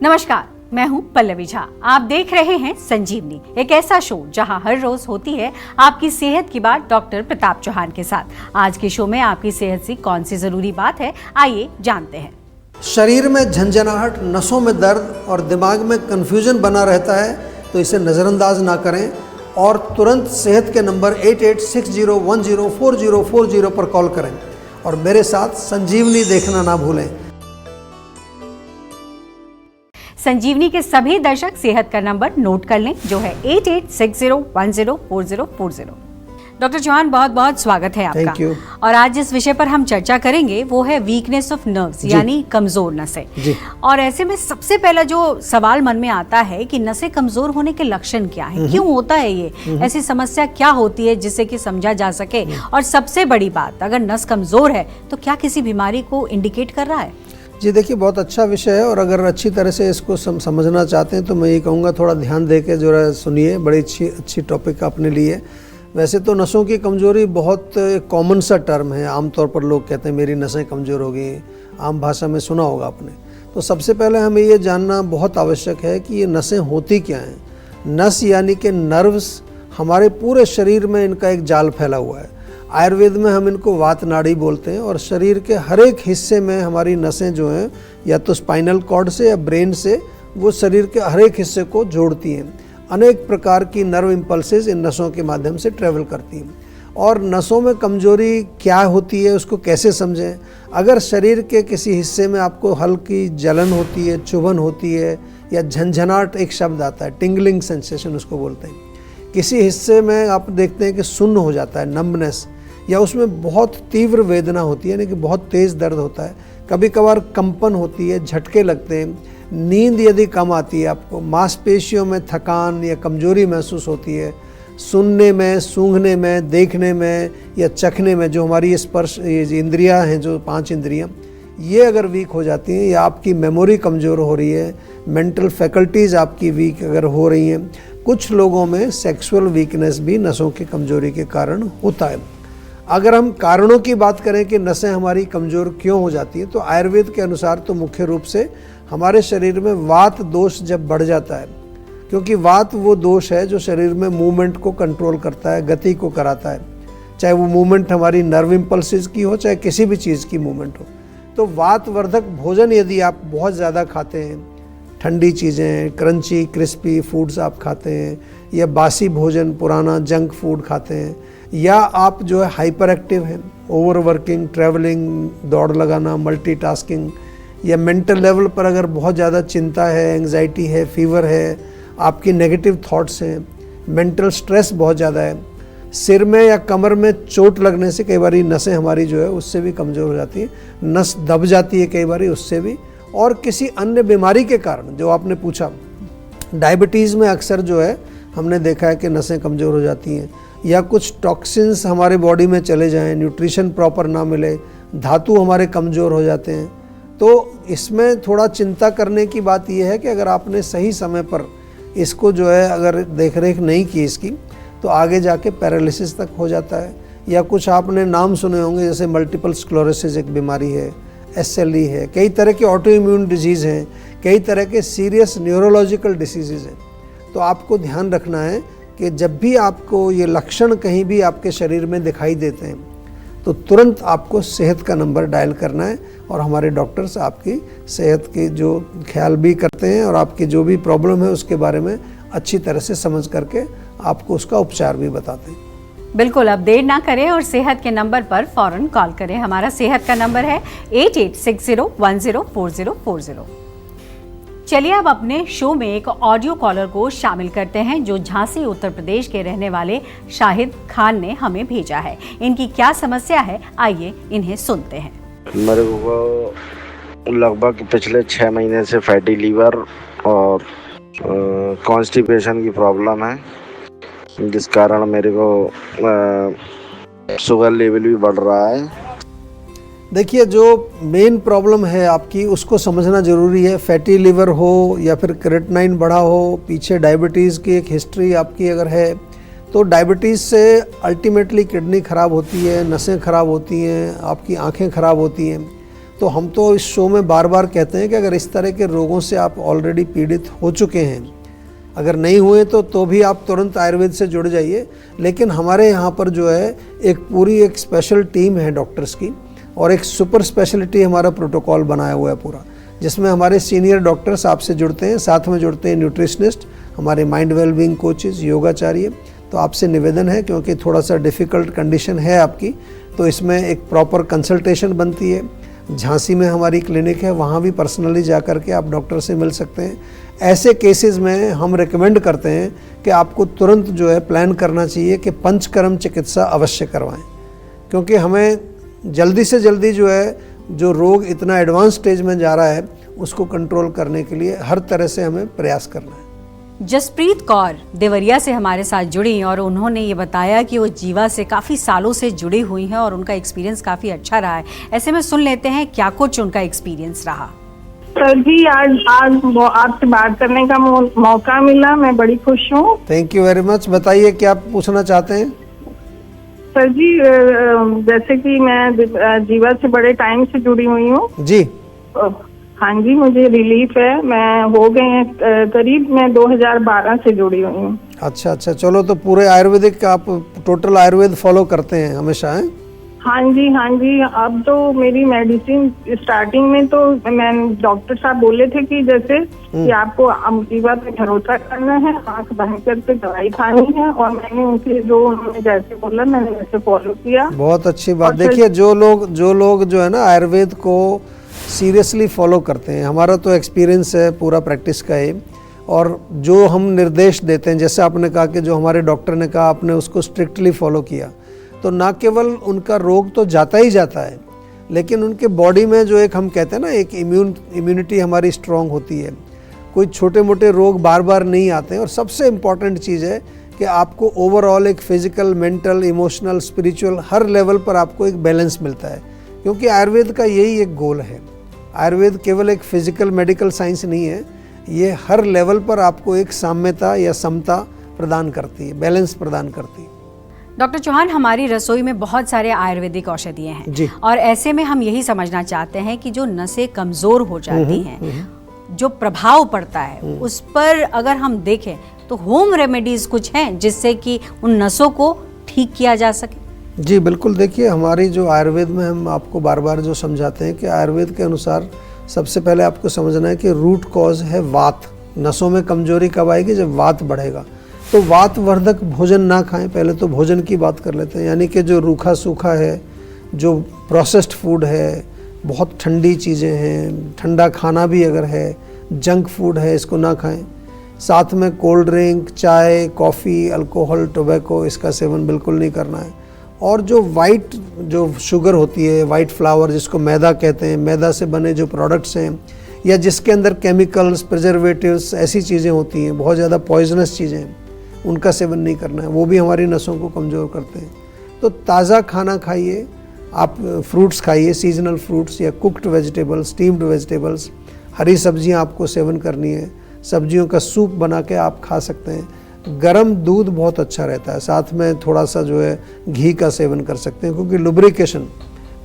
नमस्कार, मैं हूं पल्लवी झा। आप देख रहे हैं संजीवनी, एक ऐसा शो जहां हर रोज होती है आपकी सेहत की बात डॉक्टर प्रताप चौहान के साथ। आज के शो में आपकी सेहत से कौन सी जरूरी बात है, आइए जानते हैं। शरीर में झंझनाहट, नसों में दर्द और दिमाग में कन्फ्यूजन बना रहता है, तो इसे नज़रअंदाज ना करें और तुरंत सेहत के नंबर 8860104040 पर कॉल करें और मेरे साथ संजीवनी देखना ना भूलें। संजीवनी के सभी दर्शक सेहत का नंबर नोट कर लें, जो है 8860104040। डॉक्टर चौहान, बहुत बहुत स्वागत है आपका। Thank you. और आज जिस विषय पर हम चर्चा करेंगे वो है वीकनेस ऑफ नर्व्स, यानी कमजोर नसें। और ऐसे में सबसे पहला जो सवाल मन में आता है कि नसें कमजोर होने के लक्षण क्या हैं, क्यों होता है ये, ऐसी समस्या क्या होती है जिससे कि समझा जा सके। और सबसे बड़ी बात, अगर नस कमजोर है तो क्या किसी बीमारी को इंडिकेट कर रहा है? जी देखिए, बहुत अच्छा विषय है और अगर अच्छी तरह से इसको समझना चाहते हैं तो मैं ये कहूँगा थोड़ा ध्यान दे के जो है सुनिए। बड़ी अच्छी टॉपिक आपने ली है। वैसे तो नसों की कमजोरी बहुत कॉमन सा टर्म है, आमतौर पर लोग कहते हैं मेरी नसें कमज़ोर हो गई, आम भाषा में सुना होगा आपने। तो सबसे पहले हमें ये जानना बहुत आवश्यक है कि ये नसें होती क्या हैं। नस यानी कि नर्व्स, हमारे पूरे शरीर में इनका एक जाल फैला हुआ है। आयुर्वेद में हम इनको वात नाड़ी बोलते हैं और शरीर के हर एक हिस्से में हमारी नसें जो हैं, या तो स्पाइनल कॉर्ड से या ब्रेन से, वो शरीर के हर एक हिस्से को जोड़ती हैं। अनेक प्रकार की नर्व इम्पल्सेस इन नसों के माध्यम से ट्रेवल करती हैं। और नसों में कमजोरी क्या होती है, उसको कैसे समझें। अगर शरीर के किसी हिस्से में आपको हल्की जलन होती है, चुभन होती है, या झंझनाहट, एक शब्द आता है टिंगलिंग सेंसेशन उसको बोलते हैं। किसी हिस्से में आप देखते हैं कि सुन्न हो जाता है, नम्बनेस, या उसमें बहुत तीव्र वेदना होती है, यानी कि बहुत तेज़ दर्द होता है। कभी कभार कंपन होती है, झटके लगते हैं, नींद यदि कम आती है आपको, मांसपेशियों में थकान या कमजोरी महसूस होती है, सुनने में, सूंघने में, देखने में या चखने में, जो हमारी स्पर्श इंद्रियां हैं, जो 5 इंद्रियां, ये अगर वीक हो जाती हैं, या आपकी मेमोरी कमज़ोर हो रही है, मेंटल फैकल्टीज़ आपकी वीक अगर हो रही हैं। कुछ लोगों में सेक्सुअल वीकनेस भी नसों की कमजोरी के कारण होता है। अगर हम कारणों की बात करें कि नसें हमारी कमज़ोर क्यों हो जाती हैं, तो आयुर्वेद के अनुसार तो मुख्य रूप से हमारे शरीर में वात दोष जब बढ़ जाता है, क्योंकि वात वो दोष है जो शरीर में मूवमेंट को कंट्रोल करता है, गति को कराता है, चाहे वो मूवमेंट हमारी नर्व इम्पल्सेस की हो, चाहे किसी भी चीज़ की मूवमेंट हो। तो वातवर्धक भोजन यदि आप बहुत ज़्यादा खाते हैं, ठंडी चीज़ें, क्रंची क्रिस्पी फूड्स आप खाते हैं, या बासी भोजन, पुराना जंक फूड खाते हैं, या आप जो है हाइपर एक्टिव हैं, ओवर वर्किंग, ट्रैवलिंग, दौड़ लगाना, मल्टीटास्किंग, या मेंटल लेवल पर अगर बहुत ज़्यादा चिंता है, एंग्जाइटी है, फीवर है, आपकी नेगेटिव थॉट्स हैं, मेंटल स्ट्रेस बहुत ज़्यादा है, सिर में या कमर में चोट लगने से कई बार नसें हमारी जो है उससे भी कमज़ोर हो जाती है, नस दब जाती है कई बार उससे भी, और किसी अन्य बीमारी के कारण, जो आपने पूछा, डायबिटीज़ में अक्सर जो है हमने देखा है कि नसें कमज़ोर हो जाती हैं, या कुछ टॉक्सिन्स हमारे बॉडी में चले जाएं, न्यूट्रिशन प्रॉपर ना मिले, धातु हमारे कमज़ोर हो जाते हैं। तो इसमें थोड़ा चिंता करने की बात यह है कि अगर आपने सही समय पर इसको जो है अगर देख रेख नहीं की इसकी, तो आगे जाके पैरालिसिस तक हो जाता है। या कुछ आपने नाम सुने होंगे, जैसे मल्टीपल स्क्लेरोसिस एक बीमारी है, SLE है, कई तरह की ऑटो इम्यून डिजीज़ हैं, कई तरह के सीरियस न्यूरोलॉजिकल डिसीज़ हैं। तो आपको ध्यान रखना है कि जब भी आपको ये लक्षण कहीं भी आपके शरीर में दिखाई देते हैं, तो तुरंत आपको सेहत का नंबर डायल करना है और हमारे डॉक्टर्स आपकी सेहत की जो ख्याल भी करते हैं और आपकी जो भी प्रॉब्लम है उसके बारे में अच्छी तरह से समझ करके आपको उसका उपचार भी बताते हैं। बिल्कुल, अब देर ना करें और सेहत के नंबर पर फौरन कॉल करें। हमारा सेहत का नंबर है 8860104040। चलिए अब अपने शो में एक ऑडियो कॉलर को शामिल करते हैं, जो झांसी उत्तर प्रदेश के रहने वाले शाहिद खान ने हमें भेजा है। इनकी क्या समस्या है, आइए इन्हें सुनते हैं। मेरे को लगभग पिछले 6 महीने से फैटी लीवर और कॉन्स्टिपेशन की प्रॉब्लम है, जिस कारण मेरे को शुगर लेवल भी बढ़ रहा है। देखिए, जो मेन प्रॉब्लम है आपकी उसको समझना ज़रूरी है। फैटी लिवर हो या फिर क्रेटिनाइन बढ़ा हो, पीछे डायबिटीज़ की एक हिस्ट्री आपकी अगर है, तो डायबिटीज़ से अल्टीमेटली किडनी ख़राब होती है, नसें ख़राब होती हैं, आपकी आँखें ख़राब होती हैं। तो हम तो इस शो में बार बार कहते हैं कि अगर इस तरह के रोगों से आप ऑलरेडी पीड़ित हो चुके हैं, अगर नहीं हुए तो भी आप तुरंत आयुर्वेद से जुड़ जाइए। लेकिन हमारे यहाँ पर जो है एक स्पेशल टीम है डॉक्टर्स की, और एक सुपर स्पेशलिटी हमारा प्रोटोकॉल बनाया हुआ है पूरा, जिसमें हमारे सीनियर डॉक्टर्स आपसे जुड़ते हैं, साथ में जुड़ते हैं न्यूट्रिशनिस्ट, हमारे माइंड वेलबींग कोचेज़, योगाचार्य। तो आपसे निवेदन है, क्योंकि थोड़ा सा डिफ़िकल्ट कंडीशन है आपकी, तो इसमें एक प्रॉपर कंसल्टेशन बनती है। झांसी में हमारी क्लिनिक है, वहाँ भी पर्सनली जा कर के आप डॉक्टर से मिल सकते हैं। ऐसे केसेस में हम रिकमेंड करते हैं कि आपको तुरंत जो है प्लान करना चाहिए कि पंचकर्म चिकित्सा अवश्य करवाएं, क्योंकि हमें जल्दी से जल्दी जो है जो रोग इतना एडवांस स्टेज में जा रहा है उसको कंट्रोल करने के लिए हर तरह से हमें प्रयास करना है। जसप्रीत कौर देवरिया से हमारे साथ जुड़ी और उन्होंने ये बताया कि वो जीवा से काफ़ी सालों से जुड़ी हुई हैं और उनका एक्सपीरियंस काफ़ी अच्छा रहा है। ऐसे में सुन लेते हैं क्या कुछ उनका एक्सपीरियंस रहा। सर जी, आज आपसे बात करने का मौका मिला, मैं बड़ी खुश हूँ। Thank you very much. बताइए क्या पूछना चाहते हैं? सर जी, जैसे कि मैं जीवा से बड़े टाइम से जुड़ी हुई हूँ जी। हाँ जी, मुझे रिलीफ है। मैं हो गए हैं करीब, मैं 2012 से जुड़ी हुई हूँ। अच्छा, चलो, तो पूरे आयुर्वेदिक आप टोटल आयुर्वेद फॉलो करते हैं हमेशा हैं? हाँ जी। अब तो मेरी मेडिसिन स्टार्टिंग में तो मैं डॉक्टर साहब बोले थे कि जैसे कि आपको जीवा पे भरोसा करना है, आंख बंद करके दवाई खानी है, और मैंने उनके जो उन्होंने जैसे बोला मैंने वैसे फॉलो किया। बहुत अच्छी बात। देखिए, जो लोग जो है ना आयुर्वेद को सीरियसली फॉलो करते हैं, हमारा तो एक्सपीरियंस है पूरा प्रैक्टिस का है, और जो हम निर्देश देते हैं, जैसे आपने कहा कि जो हमारे डॉक्टर ने कहा आपने उसको स्ट्रिक्टली फॉलो किया, तो ना केवल उनका रोग तो जाता ही जाता है, लेकिन उनके बॉडी में जो एक हम कहते हैं ना एक इम्यूनिटी हमारी स्ट्रांग होती है। कोई छोटे मोटे रोग बार बार नहीं आते हैं। और सबसे इम्पॉर्टेंट चीज़ है कि आपको ओवरऑल एक फिजिकल, मेंटल, इमोशनल, स्पिरिचुअल हर लेवल पर आपको एक बैलेंस मिलता है, क्योंकि आयुर्वेद का यही एक गोल है। आयुर्वेद केवल एक फिजिकल मेडिकल साइंस नहीं है, ये हर लेवल पर आपको एक साम्यता या समता प्रदान करती है, बैलेंस प्रदान करती है। डॉक्टर चौहान, हमारी रसोई में बहुत सारे आयुर्वेदिक औषधियाँ हैं जी। और ऐसे में हम यही समझना चाहते हैं कि जो नसें कमज़ोर हो जाती हैं, जो प्रभाव पड़ता है उस पर अगर हम देखें तो होम रेमेडीज़ कुछ हैं जिससे कि उन नसों को ठीक किया जा सके? जी बिल्कुल। देखिए, हमारी जो आयुर्वेद में हम आपको बार बार जो समझाते हैं कि आयुर्वेद के अनुसार सबसे पहले आपको समझना है कि रूट कॉज है वात। नसों में कमजोरी कब आएगी? जब वात बढ़ेगा। तो वात वर्धक भोजन ना खाएं। पहले तो भोजन की बात कर लेते हैं, यानी कि जो रूखा सूखा है, जो प्रोसेस्ड फूड है, बहुत ठंडी चीज़ें हैं, ठंडा खाना भी अगर है, जंक फूड है, इसको ना खाएं। साथ में कोल्ड ड्रिंक, चाय, कॉफ़ी, अल्कोहल, टोबैको, इसका सेवन बिल्कुल नहीं करना है। और जो शुगर होती है, वाइट फ्लावर जिसको मैदा कहते हैं, मैदा से बने जो प्रोडक्ट्स हैं या जिसके अंदर केमिकल्स, प्रिजर्वेटिव्स, ऐसी चीज़ें होती हैं, बहुत ज़्यादा पॉइजनस चीज़ें, उनका सेवन नहीं करना है, वो भी हमारी नसों को कमज़ोर करते हैं। तो ताज़ा खाना खाइए, आप फ्रूट्स खाइए, सीजनल फ्रूट्स या कुक्ड वेजिटेबल्स, स्टीम्ड वेजिटेबल्स, हरी सब्जियां आपको सेवन करनी है। सब्जियों का सूप बना के आप खा सकते हैं। गरम दूध बहुत अच्छा रहता है, साथ में थोड़ा सा जो है घी का सेवन कर सकते हैं, क्योंकि लुब्रिकेशन,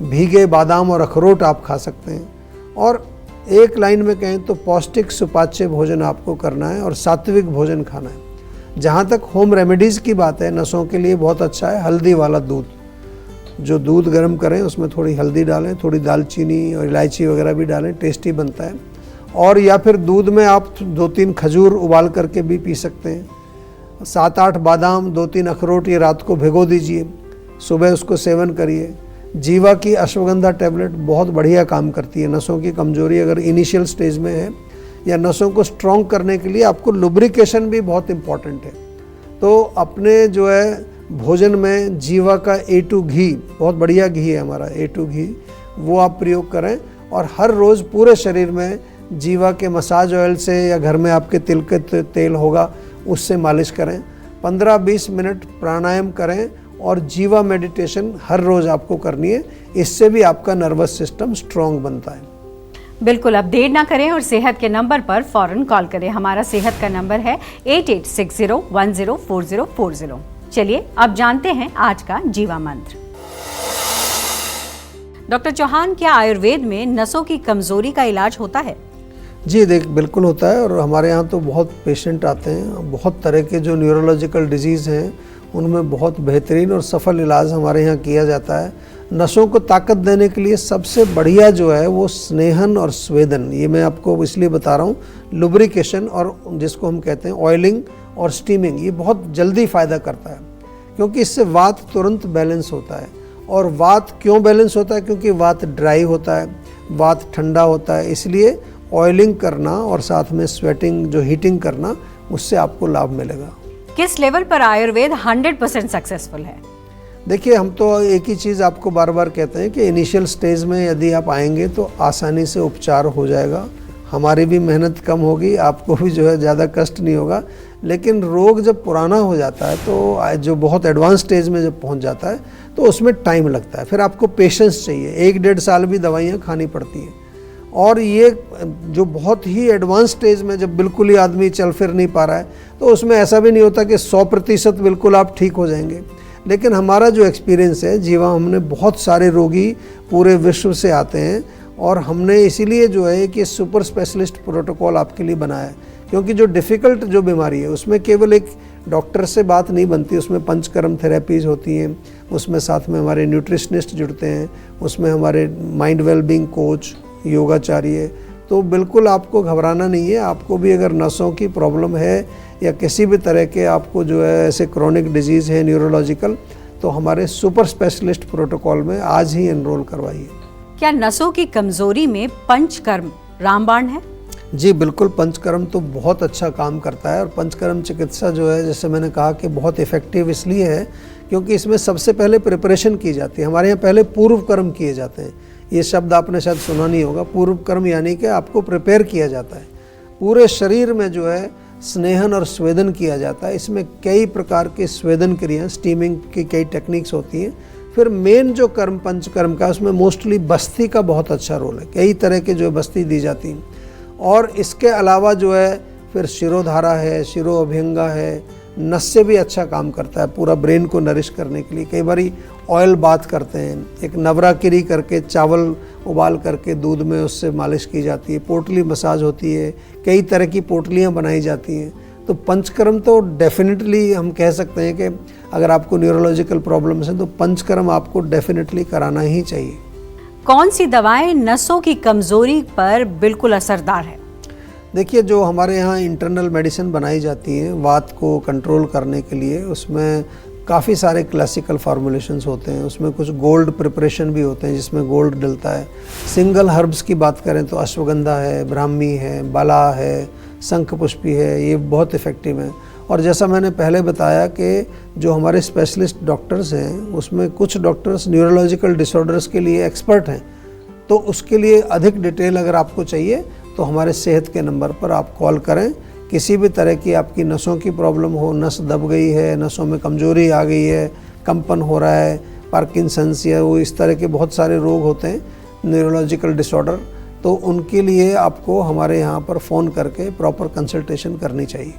भीगे बादाम और अखरोट आप खा सकते हैं। और एक लाइन में कहें तो पौष्टिक सुपाच्य भोजन आपको करना है और सात्विक भोजन खाना है। जहाँ तक होम रेमेडीज़ की बात है, नसों के लिए बहुत अच्छा है हल्दी वाला दूध। जो दूध गर्म करें उसमें थोड़ी हल्दी डालें, थोड़ी दालचीनी और इलायची वगैरह भी डालें, टेस्टी बनता है। और या फिर दूध में आप 2-3 खजूर उबाल करके भी पी सकते हैं। 7-8 बादाम, 2-3 अखरोट ये रात को भिगो दीजिए, सुबह उसको सेवन करिए। जीवा की अश्वगंधा टैबलेट बहुत बढ़िया काम करती है। नसों की कमजोरी अगर इनिशियल स्टेज में है या नसों को स्ट्रॉन्ग करने के लिए आपको लुब्रिकेशन भी बहुत इम्पॉर्टेंट है। तो अपने जो है भोजन में जीवा का A2 घी, बहुत बढ़िया घी है हमारा A2 घी, वो आप प्रयोग करें। और हर रोज़ पूरे शरीर में जीवा के मसाज ऑयल से या घर में आपके तिल के तेल होगा उससे मालिश करें। 15-20 मिनट प्राणायाम करें और जीवा मेडिटेशन हर रोज़ आपको करनी है। इससे भी आपका नर्वस सिस्टम स्ट्रॉन्ग बनता है। बिल्कुल, अब देर ना करें और सेहत के नंबर पर फ़ौरन कॉल करें। हमारा सेहत का नंबर है 8860104040। चलिए अब जानते हैं आज का जीवा मंत्र। डॉक्टर चौहान, क्या आयुर्वेद में नसों की कमजोरी का इलाज होता है? जी बिल्कुल होता है, और हमारे यहाँ तो बहुत पेशेंट आते हैं, बहुत तरह के जो न्यूरोलॉजिकल डिजीज़ हैं उनमें बहुत बेहतरीन और सफल इलाज हमारे यहाँ किया जाता है। नसों को ताकत देने के लिए सबसे बढ़िया जो है वो स्नेहन और स्वेदन, ये मैं आपको इसलिए बता रहा हूँ। लुब्रिकेशन और जिसको हम कहते हैं ऑयलिंग और स्टीमिंग, ये बहुत जल्दी फ़ायदा करता है, क्योंकि इससे वात तुरंत बैलेंस होता है। और वात क्यों बैलेंस होता है? क्योंकि वात ड्राई होता है, वात ठंडा होता है, इसलिए ऑयलिंग करना और साथ में स्वेटिंग जो हीटिंग करना, उससे आपको लाभ मिलेगा। किस लेवल पर आयुर्वेद 100% सक्सेसफुल है? देखिए, हम तो एक ही चीज़ आपको बार बार कहते हैं कि इनिशियल स्टेज में यदि आप आएंगे तो आसानी से उपचार हो जाएगा, हमारी भी मेहनत कम होगी, आपको भी जो है ज़्यादा कष्ट नहीं होगा। लेकिन रोग जब पुराना हो जाता है तो जो बहुत एडवांस स्टेज में जब पहुंच जाता है तो उसमें टाइम लगता है, फिर आपको पेशेंस चाहिए, 1-1.5 साल भी दवाइयाँ खानी पड़ती हैं। और ये जो बहुत ही एडवांस स्टेज में जब बिल्कुल ही आदमी चल फिर नहीं पा रहा है तो उसमें ऐसा भी नहीं होता कि 100% बिल्कुल आप ठीक हो जाएंगे। लेकिन हमारा जो एक्सपीरियंस है जीवा, हमने बहुत सारे रोगी पूरे विश्व से आते हैं, और हमने इसीलिए जो है कि सुपर स्पेशलिस्ट प्रोटोकॉल आपके लिए बनाया है, क्योंकि जो डिफ़िकल्ट जो बीमारी है उसमें केवल एक डॉक्टर से बात नहीं बनती, उसमें पंचकर्म थेरेपीज होती हैं, उसमें साथ में हमारे न्यूट्रिशनिस्ट जुड़ते हैं, उसमें हमारे माइंड वेलबींग कोच, योगाचार्य। तो बिल्कुल आपको घबराना नहीं है। आपको भी अगर नसों की प्रॉब्लम है या किसी भी तरह के आपको जो है ऐसे क्रोनिक डिजीज़ है न्यूरोलॉजिकल, तो हमारे सुपर स्पेशलिस्ट प्रोटोकॉल में आज ही एनरोल करवाइए। क्या नसों की कमजोरी में पंचकर्म रामबाण है? जी बिल्कुल, पंचकर्म तो बहुत अच्छा काम करता है। और पंचकर्म चिकित्सा जो है, जैसे मैंने कहा कि बहुत इफ़ेक्टिव इसलिए है क्योंकि इसमें सबसे पहले प्रिपरेशन की जाती है। हमारे यहाँ पहले पूर्व कर्म किए जाते हैं, ये शब्द आपने शायद सुना नहीं होगा। पूर्व कर्म यानी कि आपको प्रिपेयर किया जाता है, पूरे शरीर में जो है स्नेहन और स्वेदन किया जाता है। इसमें कई प्रकार के स्वेदन क्रियाएं, स्टीमिंग की कई टेक्निक्स होती हैं। फिर मेन जो कर्म पंचकर्म का, उसमें मोस्टली बस्ती का बहुत अच्छा रोल है, कई तरह के जो बस्ती दी जाती हैं। और इसके अलावा जो है फिर शिरोधारा है, शिरो अभ्यंगा है, नस से भी अच्छा काम करता है पूरा ब्रेन को नरिश करने के लिए। कई बारी ऑयल बाथ करते हैं, एक नवराकिरी करके चावल उबाल करके दूध में उससे मालिश की जाती है, पोटली मसाज होती है, कई तरह की पोटलियाँ बनाई जाती हैं। तो पंचकर्म तो डेफिनेटली हम कह सकते हैं कि अगर आपको न्यूरोलॉजिकल प्रॉब्लम्स हैं तो पंचकर्म आपको डेफिनेटली कराना ही चाहिए। कौन सी दवाएं नसों की कमजोरी पर बिल्कुल असरदार है? देखिए, जो हमारे यहाँ इंटरनल मेडिसिन बनाई जाती है वात को कंट्रोल करने के लिए, उसमें काफ़ी सारे क्लासिकल फार्मूलेशंस होते हैं, उसमें कुछ गोल्ड प्रिपरेशन भी होते हैं जिसमें गोल्ड डलता है। सिंगल हर्ब्स की बात करें तो अश्वगंधा है, ब्राह्मी है, बला है, शंखपुष्पी है, ये बहुत इफ़ेक्टिव हैं। और जैसा मैंने पहले बताया कि जो हमारे स्पेशलिस्ट डॉक्टर्स हैं उसमें कुछ डॉक्टर्स न्यूरोलॉजिकल डिसऑर्डर्स के लिए एक्सपर्ट हैं, तो उसके लिए अधिक डिटेल अगर आपको चाहिए तो हमारे सेहत के नंबर पर आप कॉल करें। किसी भी तरह की आपकी नसों की प्रॉब्लम हो, नस दब गई है, नसों में कमजोरी आ गई है, कंपन हो रहा है, पार्किंसंस या वो इस तरह के बहुत सारे रोग होते हैं न्यूरोलॉजिकल डिसऑर्डर, तो उनके लिए आपको हमारे यहाँ पर फ़ोन करके प्रॉपर कंसल्टेशन करनी चाहिए।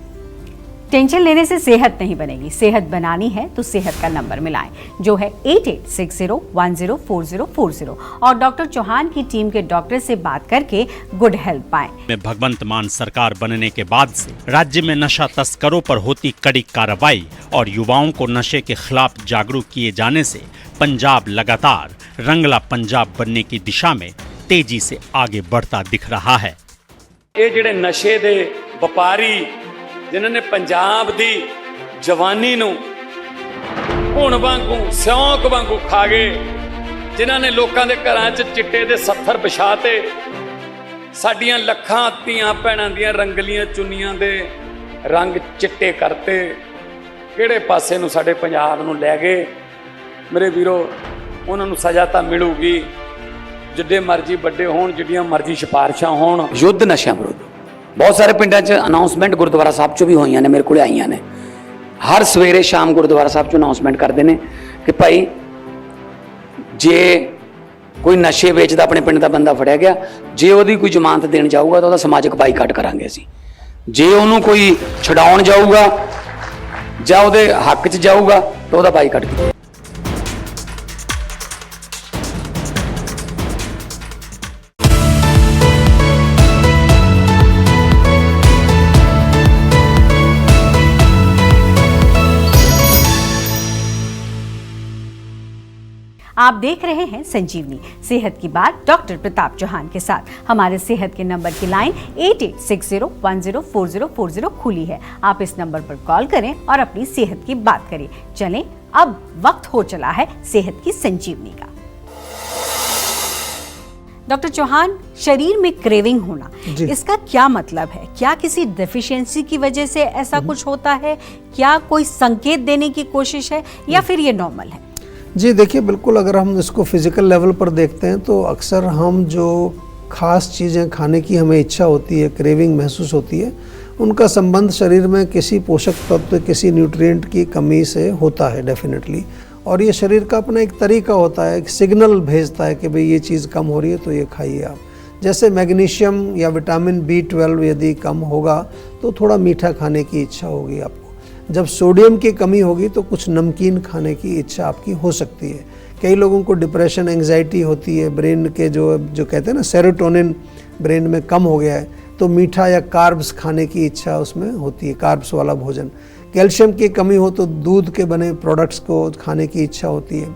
टेंशन लेने से सेहत नहीं बनेगी, सेहत बनानी है तो सेहत का नंबर मिलाएं जो है 8860104040 और डॉक्टर चौहान की टीम के डॉक्टर से बात करके गुड हेल्थ पाएं। में भगवंत मान सरकार बनने के बाद से राज्य में नशा तस्करों पर होती कड़ी कार्रवाई और युवाओं को नशे के खिलाफ जागरूक किए जाने से पंजाब लगातार रंगला पंजाब बनने की दिशा में तेजी से आगे बढ़ता दिख रहा है। ये जिहड़े नशे दे व्यापारी जिन्होंने पंजाब दी जवानी नूं हुण वांगू सिਉਂਕ वांगू खा गए, जिन्होंने लोगों के घरां च चिट्टे दे सत्थर बिछाते, साडियां लखां धीआं भैणां दियां रंगलियां चुन्नियां दे रंग चिट्टे करते, किहड़े पासे नूं साडे पंजाब नूं लै गए। मेरे वीरो, उन्हां नूं सज़ा तां मिलूगी, जिड्डे मर्जी वड्डे होण, जिड्डियां मर्जी सिफारिशां होण। युद्ध नशा विरुद्ध बहुत सारे पिंडां 'च अनाउंसमेंट गुरुद्वारा साहब 'चों भी होईयां ने, मेरे कोल आईयां ने। हर सवेरे शाम गुरुद्वारा साहब 'चों अनाउंसमेंट करते हैं कि भाई जे कोई नशे वेचदा अपने पिंड का बंदा फड़िया गया, जे ਉਹਦੀ कोई जमानत देन जाऊगा तो ਉਹਦਾ समाजिक बाईकाट करांगे असीं। जे ਉਹਨੂੰ कोई छडाउण जाऊगा ਜਾਂ ਉਹਦੇ हक 'ਚ जाऊगा तो ਉਹਦਾ बाईकाट कीता। आप देख रहे हैं संजीवनी, सेहत की बात डॉक्टर प्रताप चौहान के साथ। हमारे सेहत के नंबर की लाइन 8860104040 खुली है। आप इस नंबर पर कॉल करें और अपनी सेहत की बात करें। चलें, अब वक्त हो चला है सेहत की संजीवनी का। डॉक्टर चौहान, शरीर में क्रेविंग होना, इसका क्या मतलब है? क्या किसी डेफिशिएंसी की वजह से ऐसा कुछ होता है? क्या कोई संकेत देने की कोशिश है या फिर ये नॉर्मल है? जी देखिए, बिल्कुल अगर हम इसको फिजिकल लेवल पर देखते हैं तो अक्सर हम जो खास चीज़ें खाने की हमें इच्छा होती है, क्रेविंग महसूस होती है, उनका संबंध शरीर में किसी पोषक तत्व, किसी न्यूट्रिएंट की कमी से होता है डेफिनेटली। और ये शरीर का अपना एक तरीका होता है, एक सिग्नल भेजता है कि भाई ये चीज़ कम हो रही है तो ये खाइए आप। जैसे मैग्नीशियम या विटामिन B12 यदि कम होगा तो थोड़ा मीठा खाने की इच्छा होगी आपको। जब सोडियम की कमी होगी तो कुछ नमकीन खाने की इच्छा आपकी हो सकती है। कई लोगों को डिप्रेशन, एंग्जाइटी होती है, ब्रेन के जो कहते हैं ना सेरोटोनिन ब्रेन में कम हो गया है तो मीठा या कार्ब्स खाने की इच्छा उसमें होती है, कार्ब्स वाला भोजन। कैल्शियम की कमी हो तो दूध के बने प्रोडक्ट्स को खाने की इच्छा होती है।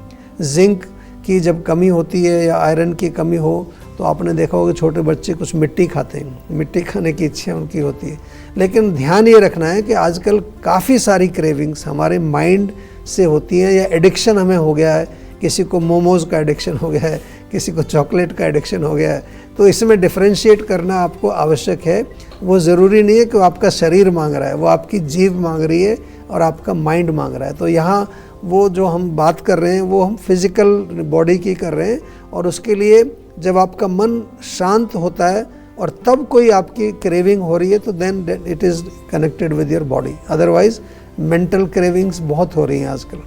जिंक की जब कमी होती है या आयरन की कमी हो तो आपने देखा होगा छोटे बच्चे कुछ मिट्टी खाते हैं, मिट्टी खाने की इच्छा उनकी होती है। लेकिन ध्यान ये रखना है कि आजकल काफ़ी सारी क्रेविंग्स हमारे माइंड से होती हैं या एडिक्शन हमें हो गया है। किसी को मोमोज़ का एडिक्शन हो गया है, किसी को चॉकलेट का एडिक्शन हो गया है। तो इसमें डिफरेंशिएट करना आपको आवश्यक है। वो ज़रूरी नहीं है कि वो आपका शरीर मांग रहा है, वो आपकी जीभ मांग रही है और आपका माइंड मांग रहा है। तो यहाँ वो जो हम बात कर रहे हैं वो हम फिज़िकल बॉडी की कर रहे हैं, और उसके लिए जब आपका मन शांत होता है और तब कोई आपकी क्रेविंग हो रही है तो then it is connected with your body. Otherwise mental cravings बहुत हो रही हैं आजकल।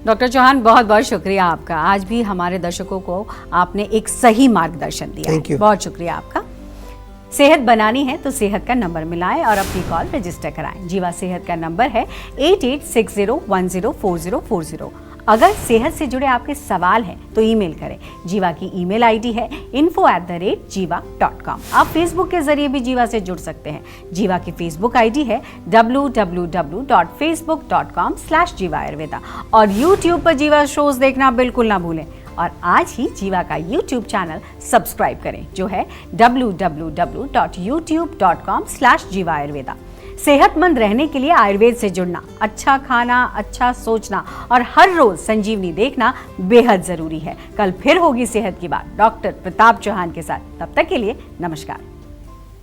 डॉक्टर चौहान, बहुत बहुत शुक्रिया आपका। आज भी हमारे दर्शकों को आपने एक सही मार्गदर्शन दिया। Thank you. बहुत शुक्रिया आपका। सेहत बनानी है तो सेहत का नंबर मिलाएं और अपनी कॉल रजिस्टर कराएं। जीवा सेहत का नंबर है 8860104040। अगर सेहत से जुड़े आपके सवाल हैं तो ईमेल करें। जीवा की ईमेल आईडी है info@jiva.com। आप फेसबुक के जरिए भी जीवा से जुड़ सकते हैं। जीवा की फेसबुक आईडी है www.facebook.com/jiva ayurveda। और यूट्यूब पर जीवा शोज देखना बिल्कुल ना भूलें। और आज ही जीवा का यूट्यूब चैनल सब्सक्राइब करें जो है www.youtube.com/jiva ayurveda। सेहतमंद रहने के लिए आयुर्वेद से जुड़ना, अच्छा खाना, अच्छा सोचना और हर रोज संजीवनी देखना बेहद जरूरी है। कल फिर होगी सेहत की बात डॉक्टर प्रताप चौहान के साथ। तब तक के लिए नमस्कार।